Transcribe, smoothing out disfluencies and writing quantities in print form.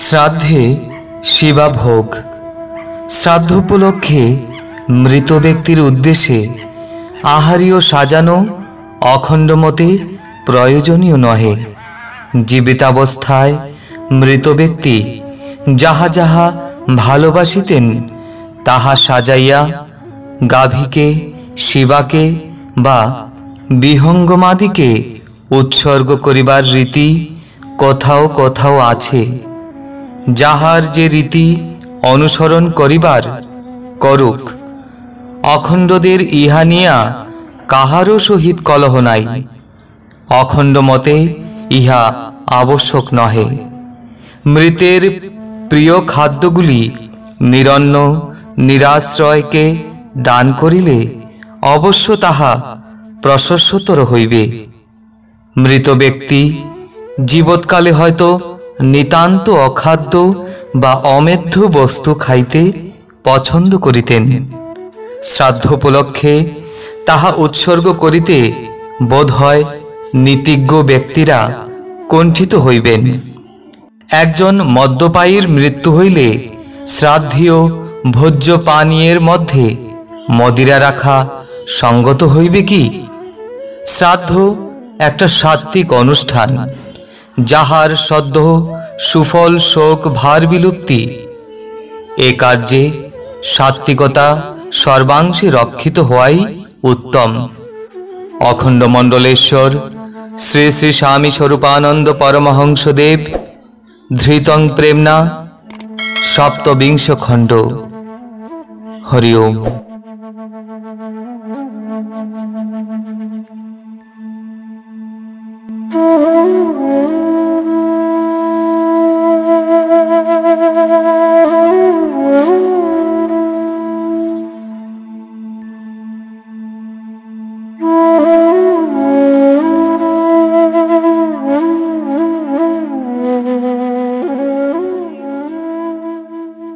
শ্রাদ্ধে সেবা ভোগ। শ্রাদ্ধ উপলক্ষে মৃত ব্যক্তির উদ্দেশ্যে আহারীয় সাজানো অখণ্ডমতে প্রয়োজনীয় নহে। জীবিতাবস্থায় মৃত ব্যক্তি যাহা যাহা ভালোবাসিতেন তাহা সাজাইয়া গাভীকে, শিবাকে বা বিহঙ্গমাদিকে উৎসর্গ করিবার রীতি কোথাও কোথাও আছে। যাহার যে রীতি অনুসরণ করিবার করুক, অখণ্ডদের ইহা নিয়া কাহারও সহিত কলহ নাই। অখণ্ড মতে ইহা আবশ্যক নহে। মৃতের প্রিয় খাদ্যগুলি নিরন্ন নিরাশ্রয়কে দান করিলে অবশ্য তাহা প্রশস্ততর হইবে। মৃত ব্যক্তি জীবৎকালে হয়তো নিতান্ত অখাদ্য বা অমেধ্য বস্তু খাইতে পছন্দ করিতেন। শ্রাদ্ধ উপলক্ষে তাহা উৎসর্গ করিতে বোধ হয় নীতিজ্ঞ ব্যক্তিরা কুণ্ঠিত হইবেন। একজন মদ্যপায়ীর মৃত্যু হইলে শ্রাদ্ধীয় ভোজ্য পানীয়ের মধ্যে মদিরা রাখা সঙ্গত হইবে কি? শ্রাদ্ধ একটা সাত্ত্বিক অনুষ্ঠান, যাহার সদ্য সুফল শোক ভার বিলুপ্তি। এ কার্যে সাত্ত্বিকতা সর্বাংশে রক্ষিত হওয়াই উত্তম। অখণ্ড মণ্ডলেশ্বর শ্রী শ্রী স্বামী স্বরূপানন্দ পরমহংসদেব ধৃতং প্রেমনা সপ্তবিংশ খণ্ড। হরি ওম।